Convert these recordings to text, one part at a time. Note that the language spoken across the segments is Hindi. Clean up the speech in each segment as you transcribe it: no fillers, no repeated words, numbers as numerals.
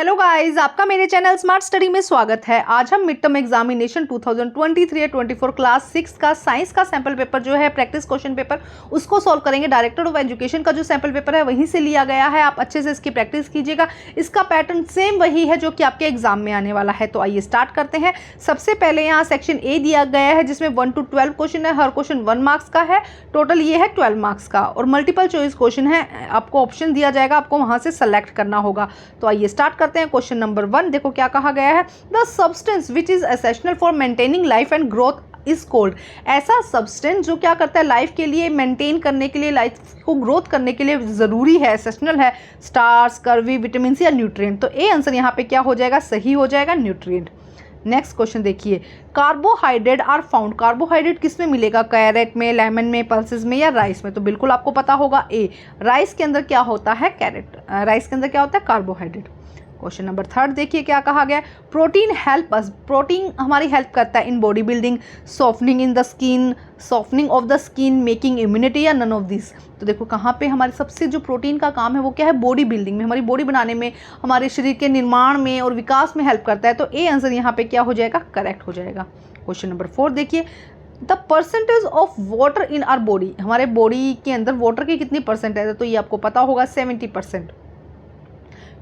हेलो गाइस, आपका मेरे चैनल स्मार्ट स्टडी में स्वागत है। आज हम मिड टर्म एग्जामिनेशन 2023-24 क्लास 6 का साइंस का सैंपल पेपर जो है प्रैक्टिस क्वेश्चन पेपर उसको सॉल्व करेंगे। डायरेक्टर ऑफ एजुकेशन का जो सैंपल पेपर है वहीं से लिया गया है। आप अच्छे से इसकी प्रैक्टिस कीजिएगा। इसका पैटर्न सेम वही है जो कि आपके एग्जाम में आने वाला है। तो आइए स्टार्ट करते हैं। सबसे पहले यहाँ सेक्शन ए दिया गया है जिसमें 1 to 12 क्वेश्चन है। हर क्वेश्चन 1 मार्क्स का है। टोटल ये है 12 मार्क्स का और मल्टीपल चॉइस क्वेश्चन है। आपको ऑप्शन दिया जाएगा, आपको वहाँ से सेलेक्ट करना होगा। तो आइए स्टार्ट करते हैं। क्वेश्चन नंबर 1 देखो क्या कहा गया है। The substance which is essential for maintaining life and growth is called. ऐसा सब्सटेंस जो क्या करता है लाइफ के लिए, मेंटेन करने के लिए, लाइफ को ग्रोथ करने के लिए जरूरी है, एसेंशियल है। स्टार्च, कर्वी, विटामिन या न्यूट्रिएंट। तो ए आंसर यहाँ पे क्या हो जाएगा, सही हो जाएगा, न्यूट्रिएंट। नेक्स्ट क्वेश्चन देखिए, कार्बोहाइड्रेट आर फाउंड। कार्बोहाइड्रेट किस में मिलेगा, कैरेट में, लेमन में, पल्सेस में या राइस में। तो बिल्कुल आपको पता होगा ए, राइस के अंदर क्या होता है, कैरेट। राइस के अंदर क्या होता है, कार्बोहाइड्रेट। क्वेश्चन नंबर 3 देखिए क्या कहा गया। Protein help us. प्रोटीन हमारी हेल्प करता है in body building, softening in the skin, softening of the skin, making immunity या नन ऑफ दिस। तो देखो कहाँ पे हमारे सबसे जो प्रोटीन का काम है वो क्या है, बॉडी बिल्डिंग में, हमारी बॉडी बनाने में, हमारे शरीर के निर्माण में और विकास में हेल्प करता है। तो ए आंसर यहाँ पे क्या हो जाएगा, करेक्ट हो जाएगा। क्वेश्चन नंबर 4 देखिए, the percentage of water in our body. हमारे बॉडी के अंदर वाटर की कितनी परसेंटेज है, तो ये आपको पता होगा 70%।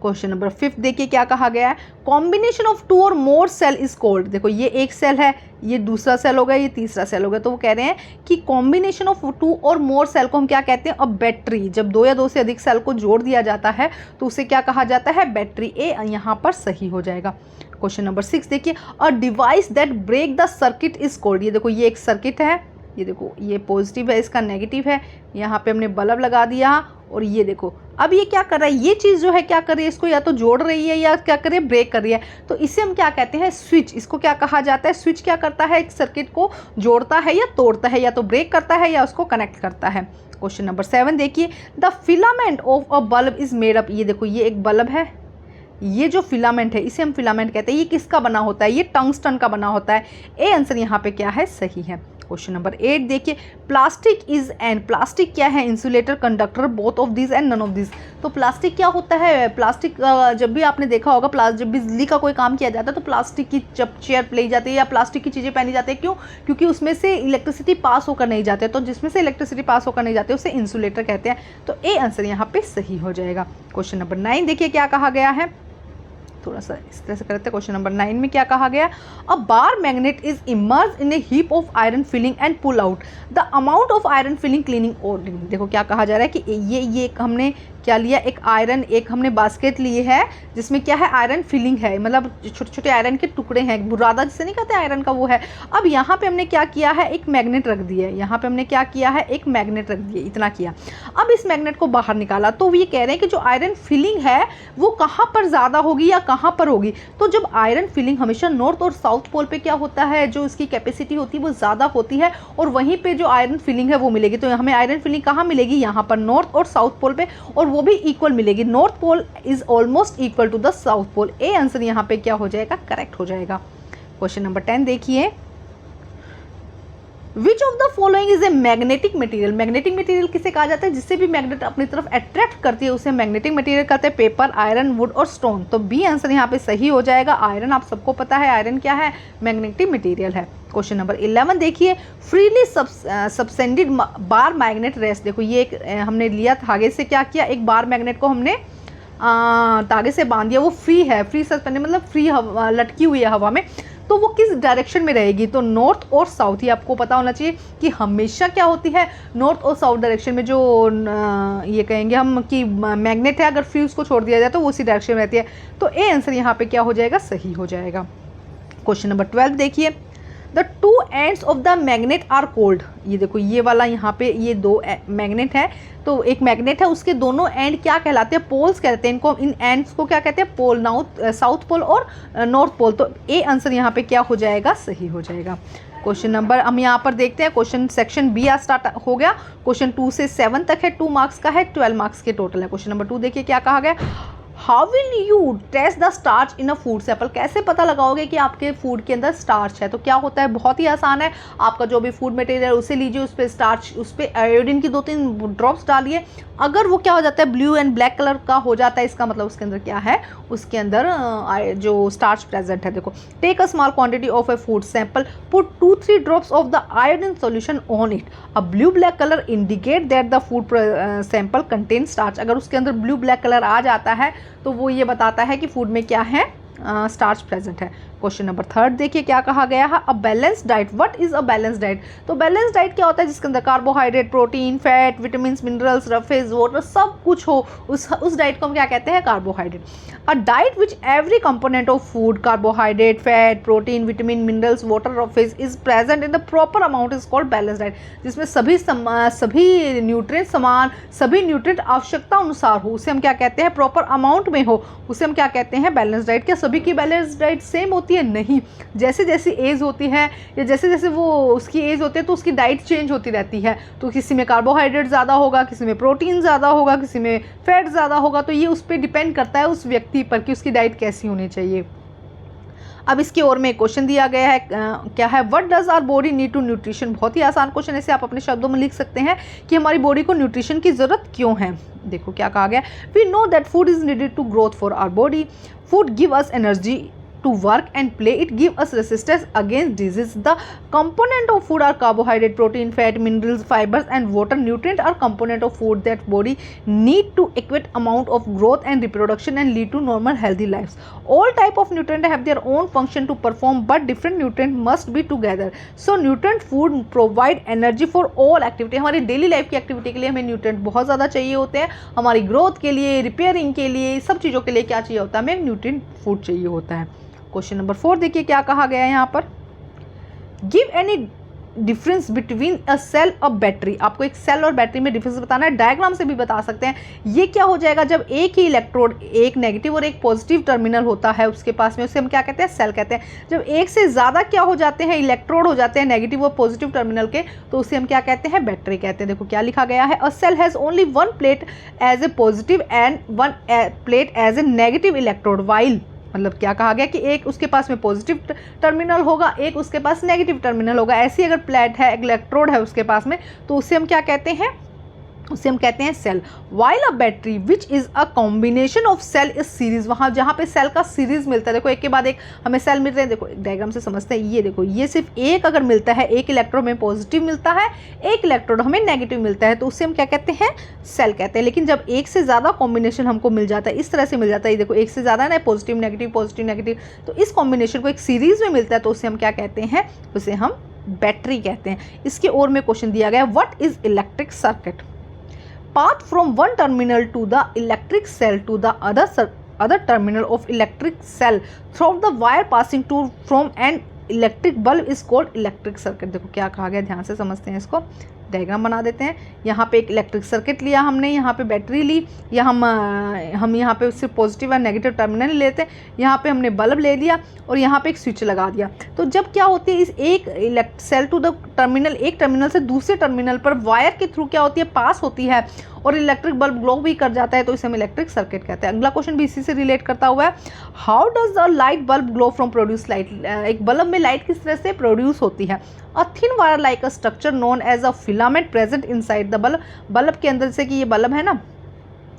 क्वेश्चन नंबर 5 देखिए क्या कहा गया है। कॉम्बिनेशन ऑफ 2 और मोर सेल इज कॉल्ड। देखो ये एक सेल है, ये दूसरा सेल होगा, ये तीसरा सेल होगा। तो वो कह रहे हैं कि कॉम्बिनेशन ऑफ 2 और मोर सेल को हम क्या कहते हैं, अ बैटरी। जब 2 या 2 से अधिक सेल को जोड़ दिया जाता है तो उसे क्या कहा जाता है, बैटरी। ए यहाँ पर सही हो जाएगा। क्वेश्चन नंबर 6 देखिए, a device that break the circuit is called. ये देखो ये एक सर्किट है, ये देखो ये पॉजिटिव है, इसका नेगेटिव है। यहाँ पे हमने बल्ब लगा दिया और ये देखो अब ये क्या कर रहा है, ये चीज़ जो है क्या कर रही है, इसको या तो जोड़ रही है या क्या कर रही है, ब्रेक कर रही है। तो इसे हम क्या कहते हैं, स्विच। इसको क्या कहा जाता है, स्विच क्या करता है, एक सर्किट को जोड़ता है या तोड़ता है, या तो ब्रेक करता है या उसको कनेक्ट करता है। क्वेश्चन नंबर 7 देखिए, the filament of a bulb is made up. ये देखो ये एक बल्ब है, ये जो फिलामेंट है इसे हम फिलामेंट कहते हैं। ये किसका बना होता है, ये टंगस्टन का बना होता है। ए आंसर यहाँ पे क्या है, सही है। क्वेश्चन नंबर 8 देखिए, प्लास्टिक इज एन। प्लास्टिक क्या है, insulator, conductor, both of this and none of this. तो प्लास्टिक क्या होता है, प्लास्टिक जब भी आपने देखा होगा, जब बिजली का कोई काम किया जाता है तो प्लास्टिक की जब चेयर ली जाती है या प्लास्टिक की चीज़ें पहनी जाती है, क्यों, क्योंकि उसमें से इलेक्ट्रिसिटी पास होकर नहीं जाते। तो जिसमें से इलेक्ट्रिसिटी पास होकर नहीं जाते उसे इंसुलेटर कहते हैं। तो ए आंसर यहाँ पे सही हो जाएगा। क्वेश्चन नंबर 9 देखिए क्या कहा गया है, थोड़ा सा इस तरह से करते हैं। क्वेश्चन नंबर 9 में क्या कहा गया, a bar magnet is emerge in a heap of iron filing and pull out the amount of iron filing cleaning ओडिंग। देखो क्या कहा जा रहा है कि ये हमने क्या लिया, एक आयरन, एक हमने बास्केट लिए है जिसमें क्या है, आयरन फिलिंग है, मतलब छोटे छोटे आयरन के टुकड़े हैं, बुरादा जिसे नहीं कहते आयरन का, वो है। अब यहाँ पे हमने क्या किया है, एक मैग्नेट रख दिया है। यहाँ पे हमने क्या किया है, एक मैग्नेट रख दिया, इतना किया। अब इस मैग्नेट को बाहर निकाला तो ये कह रहे हैं कि जो आयरन फिलिंग है वो कहाँ पर ज़्यादा होगी या कहाँ पर होगी। तो जब आयरन फिलिंग हमेशा नॉर्थ और साउथ पोल पे क्या होता है, जो इसकी कैपेसिटी होती है वो ज़्यादा होती है और वहीं पे जो आयरन फिलिंग है वो मिलेगी। तो हमें आयरन फिलिंग कहाँ मिलेगी, यहाँ पर नॉर्थ और साउथ पोल पे, और वो भी इक्वल मिलेगी। North pole is almost equal to the south pole. A answer यहाँ पे क्या हो जाएगा, करेक्ट हो जाएगा। क्वेश्चन नंबर 10 देखिए, which of the following is a magnetic material. Magnetic material किसे कहा जाता है, जिससे भी मैग्नेट अपनी तरफ अट्रैक्ट करती है उसे मैग्नेटिक मटेरियल कहते हैं। पेपर, आयरन, वुड और स्टोन। तो बी आंसर यहाँ पे सही हो जाएगा। आयरन आप सबको पता है, आयरन क्या है, मैग्नेटिक मटेरियल है। क्वेश्चन नंबर 11 देखिए, फ्रीली सब्सेंडेड बार मैग्नेट रेस्ट। देखो ये एक हमने लिया धागे से, क्या किया, एक बार मैग्नेट को हमने धागे से बांध दिया, वो फ्री है, फ्री सस्पेंडेड मतलब फ्री लटकी हुई है हवा में। तो वो किस डायरेक्शन में रहेगी, तो नॉर्थ और साउथ। ही आपको पता होना चाहिए कि हमेशा क्या होती है, नॉर्थ और साउथ डायरेक्शन में जो ये कहेंगे हम कि मैग्नेट है, अगर फ्री उसको छोड़ दिया जाए तो वो उसी डायरेक्शन में रहती है। तो ए आंसर यहाँ पे क्या हो जाएगा, सही हो जाएगा। क्वेश्चन नंबर 12 देखिए, the 2 ends of the magnet are called. ये देखो ये वाला यहाँ पे ये 2 मैग्नेट है, तो एक मैग्नेट है, उसके दोनों एंड क्या कहलाते हैं, पोल्स कहते हैं इनको। इन एंड्स को क्या कहते हैं, पोल, साउथ पोल और नॉर्थ पोल। तो ए आंसर यहाँ पे क्या हो जाएगा, सही हो जाएगा। क्वेश्चन नंबर हम यहाँ पर देखते हैं, क्वेश्चन सेक्शन बी आज स्टार्ट हो गया। क्वेश्चन 2 से 7 तक है, 2 मार्क्स का है, 12 मार्क्स के टोटल है। क्वेश्चन नंबर 2 देखिए क्या कहा गया, how will you test the starch in a food sample, कैसे पता लगाओगे कि आपके फूड के अंदर स्टार्च है? तो क्या होता है, बहुत ही आसान है। आपका जो भी फूड मटेरियल उसे लीजिए, उस पर स्टार्च, उस पर आयोडीन की 2-3 ड्रॉप्स डालिए। अगर वो क्या हो जाता है, ब्लू एंड ब्लैक कलर का हो जाता है, इसका मतलब उसके अंदर क्या है, उसके अंदर जो स्टार्च प्रेजेंट है। देखो, take a small quantity of a food sample, put 2-3 drops of the iodine solution on it, a blue black colour indicate that the food sample contain starch. अगर उसके अंदर ब्लू ब्लैक कलर आ जाता है तो वो ये बताता है कि फूड में क्या है, स्टार्च प्रेजेंट है। क्वेश्चन नंबर 3 देखिए क्या कहा गया है, a balance diet, what is a balance diet? तो बैलेंस डाइट क्या होता है, जिसके अंदर carbohydrate, protein, fat, vitamin, minerals, roughage, water सब कुछ हो, उस डाइट को हम क्या कहते हैं, carbohydrate. A diet which every component of food, carbohydrate, fat, protein, vitamin, minerals, water, roughage is present in the proper amount is called balance diet. जिसमें सभी न्यूट्रिएंट समान, सभी न्यूट्रिएंट आवश्यकता अनुसार हो, उसे हम क्या कहते हैं, प्रॉपर अमाउंट में हो, उसे हम क्या कहते हैं, बैलेंस डाइट। क्या सभी की बैलेंस डाइट सेम होती है? नहीं, जैसे जैसी एज होती है या जैसे जैसे वो उसकी एज होती है तो उसकी डाइट चेंज होती रहती है। तो किसी में कार्बोहाइड्रेट ज़्यादा होगा, किसी में प्रोटीन ज़्यादा होगा, किसी में फैट ज़्यादा होगा। तो ये उस पर डिपेंड करता है उस व्यक्ति पर कि उसकी डाइट कैसी होनी चाहिए। अब इसकी ओर में एक क्वेश्चन दिया गया है, क्या है, what does our body need to nutrition. बहुत ही आसान क्वेश्चन, ऐसे आप अपने शब्दों में लिख सकते हैं कि हमारी बॉडी को न्यूट्रिशन की ज़रूरत क्यों है। देखो क्या कहा गया, we know that food is needed to growth for our body, food give us energy to work and play, it give us resistance against disease. The component of food are carbohydrate, protein, fat, minerals, fibers and water. Nutrient are component of food that body need to equate amount of growth and reproduction and lead to normal healthy lives. All type of nutrient have their own function to perform, but different nutrient must be together. So nutrient food provide energy for all activity. हमारी डेली लाइफ की एक्टिविटी के लिए हमें न्यूट्रिएंट बहुत ज़्यादा चाहिए होते हैं। हमारी ग्रोथ के लिए, रिपेयरिंग के लिए, सब चीज़ों के लिए क्या चाहिए होता है, हमें न्यूट्रिएंट फूड चाहिए होता है। क्वेश्चन नंबर 4 देखिए क्या कहा गया है यहाँ पर, give any difference between a cell और बैटरी। आपको एक सेल और बैटरी में डिफरेंस बताना है, डायग्राम से भी बता सकते हैं। ये क्या हो जाएगा, जब एक ही इलेक्ट्रोड, एक नेगेटिव और एक पॉजिटिव टर्मिनल होता है उसके पास में, उसे हम क्या कहते हैं, सेल कहते हैं। जब एक से ज़्यादा क्या हो जाते हैं, इलेक्ट्रोड हो जाते हैं नेगेटिव और पॉजिटिव टर्मिनल के, तो उसे हम क्या कहते हैं, बैटरी कहते हैं। देखो क्या लिखा गया है, a cell has only one plate as a positive and one plate as a negative electrode, while, मतलब क्या कहा गया कि एक उसके पास में पॉजिटिव टर्मिनल होगा, एक उसके पास नेगेटिव टर्मिनल होगा। ऐसी अगर प्लेट है, इलेक्ट्रोड है उसके पास में, तो उसे हम क्या कहते हैं, उसे हम कहते हैं cell. While a battery which is a combination of cell is series, वहाँ जहाँ पे सेल का सीरीज मिलता है, देखो एक के बाद एक हमें सेल मिल रहे हैं। देखो एक डायग्राम से समझते हैं, ये देखो, ये सिर्फ एक अगर मिलता है, एक इलेक्ट्रोड में पॉजिटिव मिलता है, एक इलेक्ट्रोड हमें नेगेटिव मिलता है, तो उससे हम क्या कहते हैं, सेल कहते हैं। लेकिन जब एक से ज़्यादा कॉम्बिनेशन हमको मिल जाता है, इस तरह से मिल जाता है, देखो एक से ज़्यादा ना, पॉजिटिव नेगेटिव, तो इस कॉम्बिनेशन को एक सीरीज में मिलता है, तो उसे हम क्या कहते हैं, उसे हम बैटरी कहते हैं। इसके और में क्वेश्चन दिया गया, what is electric circuit, path from one terminal to the electric cell to the other terminal of electric cell throughout the wire passing to from an electric bulb is called electric circuit. देखो क्या कहा गया, ध्यान से समझते हैं इसको, डायग्राम बना देते हैं। यहाँ पे एक इलेक्ट्रिक सर्किट लिया हमने, यहाँ पे बैटरी ली, या हम यहाँ पे सिर्फ पॉजिटिव और नेगेटिव टर्मिनल लेते हैं, यहाँ पे हमने बल्ब ले लिया और यहाँ पे एक स्विच लगा दिया। तो जब क्या होती है, इस एक सेल टू द टर्मिनल, एक टर्मिनल से दूसरे टर्मिनल पर वायर के थ्रू क्या होती है, पास होती है, और इलेक्ट्रिक बल्ब ग्लो भी कर जाता है, तो इसे हम इलेक्ट्रिक सर्किट कहते हैं। अगला क्वेश्चन भी इसी से रिलेट करता हुआ है, how does the light bulb glow from produce light. एक बल्ब में लाइट किस तरह से प्रोड्यूस होती है, a thin wire like a structure known as a filament present inside the bulb. Bulb के अंदर, से कि ये बल्ब है ना,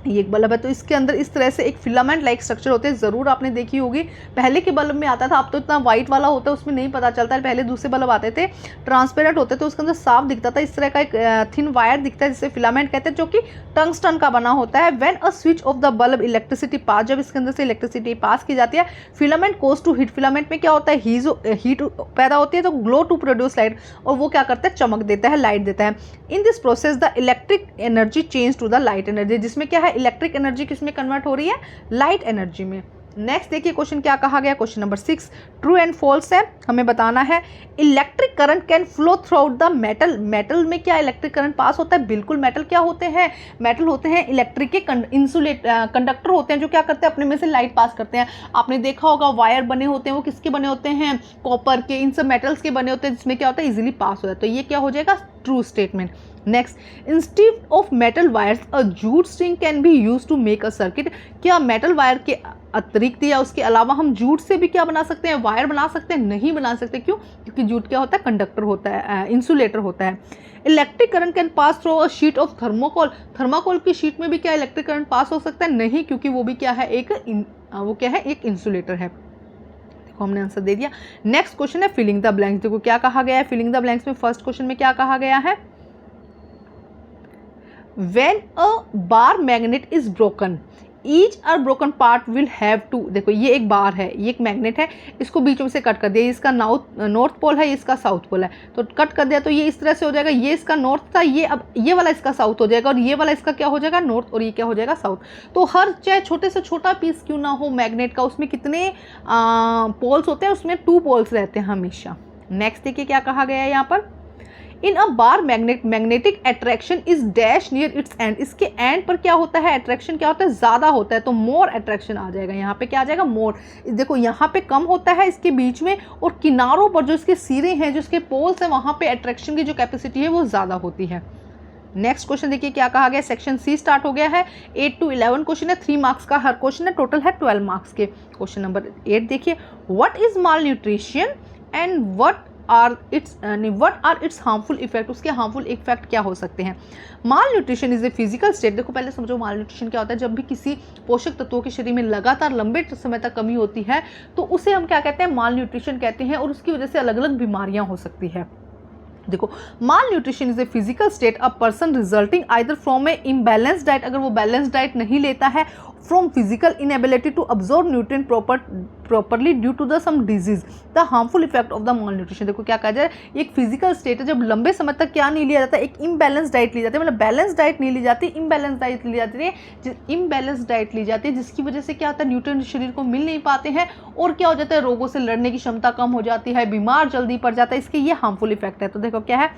ये एक बल्ब है, तो इसके अंदर इस तरह से एक फिलामेंट लाइक स्ट्रक्चर होते हैं, ज़रूर आपने देखी होगी। पहले के बल्ब में आता था, अब तो इतना वाइट वाला होता है उसमें नहीं पता चलता है। पहले दूसरे बल्ब आते थे, ट्रांसपेरेंट होते थे, उसके अंदर साफ दिखता था, इस तरह का एक थिन वायर दिखता है जिसे फिलामेंट कहते हैं, जो कि टंगस्टन का बना होता है। When a switch off the bulb electricity pass, जब इसके अंदर से इलेक्ट्रिसिटी पास की जाती है, filament cause to heat. Filament में क्या होता है, हीट पैदा होती है, तो ग्लो टू प्रोड्यूस लाइट, और वो क्या करता है, चमक देता है, लाइट देता है। In this process the electric energy change to the light energy, जिसमें क्या है, इलेक्ट्रिक एनर्जी किसमें कन्वर्ट हो रही है, लाइट एनर्जी में। नेक्स्ट देखिए क्वेश्चन क्या कहा गया, question number 6, true and false है, हमें बताना है। Electric current can flow through out the metal. Metal में क्या इलेक्ट्रिक करंट पास होता है, बिल्कुल। मेटल क्या होते हैं, मेटल होते हैं इलेक्ट्रिक के कंडक्टर होते हैं, जो क्या करते हैं, अपने में से लाइट पास करते हैं। आपने देखा होगा वायर बने होते हैं, वो किसके बने होते हैं, कॉपर के, इन सब मेटल्स के बने होते हैं, जिसमें क्या होता है, इजीली पास हो जाता है। तो ये क्या हो जाएगा, true statement. Next, instead of metal wires a jute string can be use to make a circuit. क्या मेटल वायर के अतिरिक्त या उसके अलावा हम जूट से भी क्या बना सकते हैं, वायर बना सकते हैं? नहीं बना सकते। क्यों? क्योंकि जूट क्या होता है, कंडक्टर होता है, इंसुलेटर होता है। Electric current can pass through a sheet of thermocol. Thermocol की शीट में भी क्या इलेक्ट्रिक करंट पास हो सकता है? नहीं, क्योंकि वो भी क्या है, एक इंसुलेटर है। देखो हमने आंसर दे दिया। नेक्स्ट क्वेश्चन है फिलिंग द ब्लैंक्स। देखो क्या कहा गया है फिलिंग द ब्लैंक्स में, फर्स्ट क्वेश्चन में क्या कहा गया है, when a bar magnet is broken each or broken part will have to। देखो ये एक बार है, ये एक मैग्नेट है, इसको बीच में से कट कर दिया, इसका नॉर्थ पोल है, इसका साउथ पोल है, तो कट कर दिया तो ये इस तरह से हो जाएगा, ये इसका नॉर्थ था, ये अब ये वाला इसका साउथ हो जाएगा और ये वाला इसका क्या हो जाएगा, नॉर्थ, और ये क्या हो जाएगा, साउथ। तो हर चाहे छोटे से छोटा पीस क्यों ना हो मैग्नेट का, उसमें कितने पोल्स होते हैं, उसमें 2 पोल्स रहते हैं हमेशा। नेक्स्ट देखिए क्या कहा गया है यहाँ पर, in a bar magnet magnetic attraction is dash near its end. इसके एंड पर क्या होता है, अट्रैक्शन क्या होता है, ज़्यादा होता है, तो मोर अट्रैक्शन आ जाएगा। यहाँ पे क्या आ जाएगा, मोर। देखो यहाँ पे कम होता है इसके बीच में, और किनारों पर जो इसके सिरे हैं, जो इसके पोल्स हैं, वहाँ पे अट्रैक्शन की जो कैपेसिटी है वो ज़्यादा होती है। नेक्स्ट क्वेश्चन देखिए क्या कहा गया, सेक्शन सी स्टार्ट हो गया है। 8 to 11 क्वेश्चन है, 3 मार्क्स का हर क्वेश्चन है, टोटल है 12 मार्क्स के। क्वेश्चन नंबर 8 देखिए, what is malnutrition and what are its harmful effect. उसके हार्मफुल इफेक्ट क्या हो सकते हैं। Malnutrition is a physical state. देखो पहले समझो माल न्यूट्रिशन क्या होता है, जब भी किसी पोषक तत्वों के शरीर में लगातार लंबे समय तक कमी होती है तो उसे हम क्या कहते हैं, माल न्यूट्रिशन कहते हैं, और उसकी वजह से अलग अलग बीमारियां हो सकती है। देखो malnutrition is a physical state a person resulting either from a imbalance diet, अगर वो बैलेंस डाइट नहीं लेता है, from physical inability to absorb nutrient properly due to the some disease, the harmful effect of the malnutrition. देखो क्या कहा जाए, एक फिजिकल स्टेट है जब लंबे समय तक क्या नहीं लिया जाता, एक इम्बैलेंस डाइट ली जाती है, मतलब बैलेंस डाइट नहीं ली जाती, इम्बैलेंस डाइट ली जाती है, इम्बैलेंस डाइट ली जाती है, जिसकी वजह से क्या होता है, न्यूट्रिएंट शरीर को मिल नहीं पाते हैं, और क्या हो जाता है, रोगों से लड़ने की क्षमता कम हो जाती है, बीमार जल्दी पड़ जाता है, इसके ये हार्मफुल इफेक्ट है। तो देखो क्या है,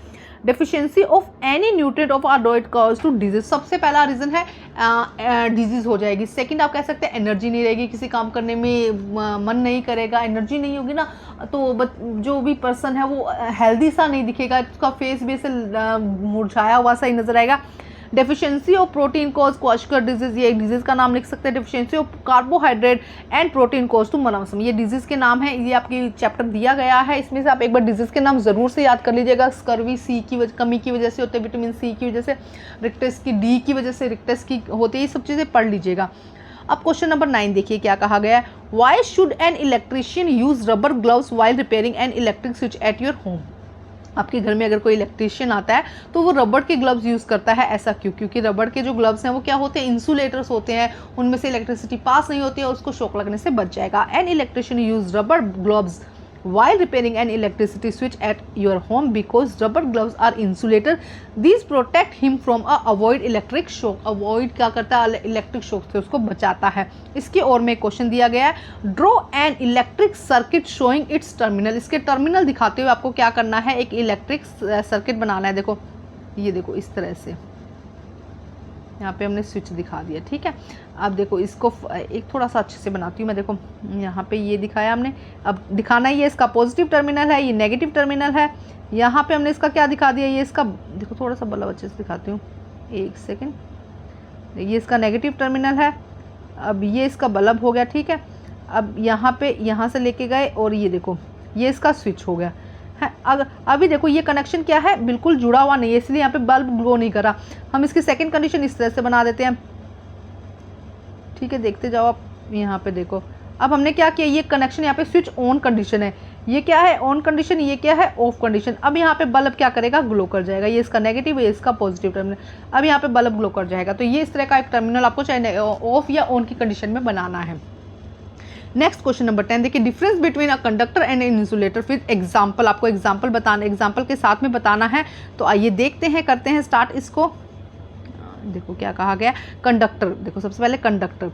deficiency of any nutrient of our diet cause to disease. सबसे पहला रीजन है डिजीज हो जाएगी। सेकंड आप कह सकते हैं एनर्जी नहीं रहेगी, किसी काम करने में मन नहीं करेगा, एनर्जी नहीं होगी ना, तो जो भी पर्सन है वो हेल्दी सा नहीं दिखेगा, उसका फेस भी ऐसे मुरझाया हुआ सा ही नजर आएगा। Deficiency of protein cause kwashiorkor disease, ये एक डिजीज का नाम लिख सकते हैं। Deficiency of carbohydrate and protein cause to marasmus, ये डिजीज के नाम है, ये आपकी चैप्टर दिया गया है, इसमें से आप एक बार डिजीज के नाम जरूर से याद कर लीजिएगा। स्कर्वी सी की कमी की वजह से होते हैं, विटामिन सी की वजह से, रिक्टस की डी की वजह से रिक्टस की होती है, ये सब चीज़ें पढ़ लीजिएगा। अब क्वेश्चन नंबर 9 देखिए क्या कहा गया है, why should an electrician use rubber gloves while repairing an electric switch at your home. आपके घर में अगर कोई इलेक्ट्रिशियन आता है तो वो रबड़ के ग्लव्स यूज़ करता है, ऐसा क्यों? क्योंकि रबड़ के जो ग्लव्स हैं वो क्या होते हैं, इंसुलेटर्स होते हैं, उनमें से इलेक्ट्रिसिटी पास नहीं होती है, उसको शॉक लगने से बच जाएगा। एन इलेक्ट्रिशियन यूज रबड़ gloves while repairing an electricity switch at your home because rubber gloves are insulator, these protect him from a avoid electric shock। avoid क्या करता है, इलेक्ट्रिक शॉक से उसको बचाता है। इसके और में क्वेश्चन दिया गया है, draw an electric circuit showing it's terminal. इसके टर्मिनल दिखाते हुए आपको क्या करना है, एक इलेक्ट्रिक सर्किट बनाना है। देखो ये देखो इस तरह से यहाँ पे हमने स्विच दिखा दिया, ठीक है। अब देखो इसको एक थोड़ा सा अच्छे से बनाती हूँ मैं। देखो यहाँ पे ये दिखाया हमने, अब दिखाना ये इसका पॉजिटिव टर्मिनल है, ये नेगेटिव टर्मिनल है। यहाँ पे हमने इसका क्या दिखा दिया, ये इसका देखो थोड़ा सा बल्ब अच्छे से दिखाती हूँ, एक सेकेंड। ये इसका नेगेटिव टर्मिनल है, अब ये इसका बल्ब हो गया, ठीक है। अब यहाँ पे यहाँ से लेके गए और ये देखो ये इसका स्विच हो गया है। अभी देखो ये कनेक्शन क्या है, बिल्कुल जुड़ा हुआ नहीं है, इसलिए यहाँ पे बल्ब ग्लो नहीं करा। हम इसकी सेकंड कंडीशन इस तरह से बना देते हैं, ठीक है। देखते जाओ आप, यहाँ पे देखो अब हमने क्या किया, ये कनेक्शन यहाँ पे स्विच ऑन कंडीशन है, ये क्या है ऑन कंडीशन, ये क्या है ऑफ कंडीशन। अब यहाँ पे बल्ब क्या करेगा, ग्लो कर जाएगा। ये इसका नेगेटिव है, इसका पॉजिटिव टर्मिनल। अब यहाँ पे बल्ब ग्लो कर जाएगा। तो ये इस तरह का एक टर्मिनल आपको चाहे ऑफ या ऑन की कंडीशन में बनाना है। नेक्स्ट क्वेश्चन नंबर 10 देखिए, difference between a conductor and an insulator with example. आपको एग्जांपल बताना, एग्जांपल के साथ में बताना है। तो आइए देखते हैं, करते हैं स्टार्ट इसको। देखो क्या कहा गया, कंडक्टर। देखो सबसे पहले conductor,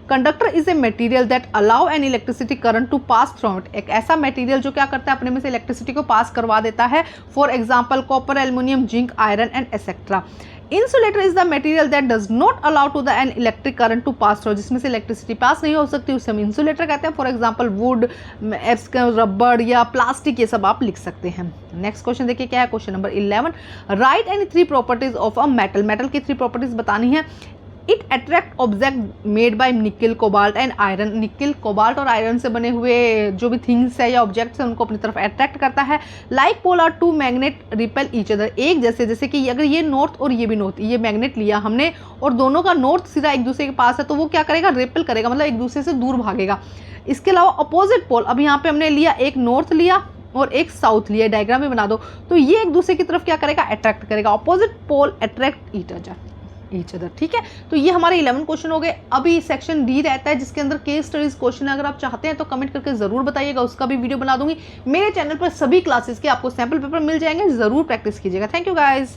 conductor is a material that allow an electricity current to pass through it. एक ऐसा मटेरियल जो क्या करता है, अपने में से इलेक्ट्रिसिटी को पास करवा देता है। For example copper, aluminium, zinc, iron and etcetera. Insulator is the material that does not allow to the an electric current to pass through, जिसमें से इलेक्ट्रिसिटी पास नहीं हो सकती उसे हम इंसुलेटर कहते हैं। फॉर एग्जांपल वुड, रबड़ या प्लास्टिक, ये सब आप लिख सकते हैं। नेक्स्ट क्वेश्चन देखिए क्या है, question number 11, right any 3 properties of a metal. Metal की 3 प्रॉपर्टीज बतानी है। It attract object made by निकल, कोबाल्ट एंड आयरन। निकल, कोबाल्ट और आयरन से बने हुए जो भी थिंग्स है या ऑब्जेक्ट्स हैं उनको अपनी तरफ अट्रैक्ट करता है। Like pole are to magnet repel each other, एक जैसे कि अगर ये नॉर्थ और ये भी नॉर्थ, ये मैग्नेट लिया हमने और दोनों का नॉर्थ सिरा एक दूसरे के पास है तो वो क्या करेगा, रिपेल करेगा, मतलब एक दूसरे से दूर भागेगा। इसके अलावा अपोजिट पोल, अब यहाँ पे हमने लिया एक नॉर्थ लिया और एक साउथ लिया, डायग्राम में बना दो, तो ये एक दूसरे की तरफ क्या करेगा, अट्रैक्ट करेगा। Opposite pole attract each other, ठीक है। तो ये हमारे 11 क्वेश्चन हो गए। अभी सेक्शन डी रहता है जिसके अंदर केस स्टडीज क्वेश्चन, अगर आप चाहते हैं तो कमेंट करके जरूर बताइएगा, उसका भी वीडियो बना दूंगी। मेरे चैनल पर सभी क्लासेस के आपको सैंपल पेपर मिल जाएंगे, जरूर प्रैक्टिस कीजिएगा। Thank you guys.